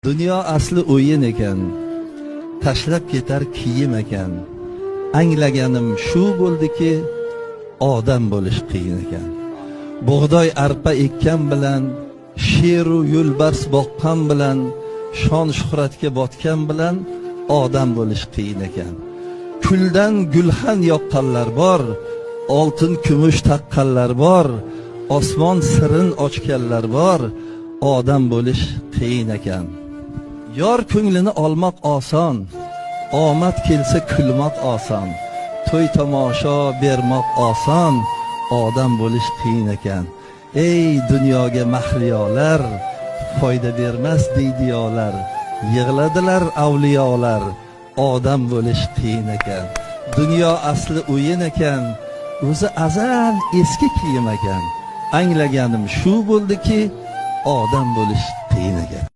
Dunyo asli o'yin ekan, tashlab ketar kiyim ekan. Anglaganim shu bo'ldiki, odam bo'lish qiyin ekan. Bug'doy arpa ekkan bilan, sheru yo'lbars boqqan bilan, shon shuhratga botgan bilan odam bo'lish qiyin ekan. Kuldan gulxan yoqqanlar bor, oltin kumush taqqanlar bor, osmon sirin ochganlar bor, odam bo'lish qiyin ekan. Yor ko'nglini olmoq oson, omad kelsa kulmoq oson, to'y tomosha bermoq oson, odam bo'lish qiyin ekan. Ey dunyoga mahliyolar, foyda bermas deydiyolar, yig'ladilar avliyolar, odam bo'lish qiyin ekan. Dunyo asli o'yin ekan, o'zi azal eski kiyim ekan. Anglaganim shu bo'ldiki, odam bo'lish qiyin ekan.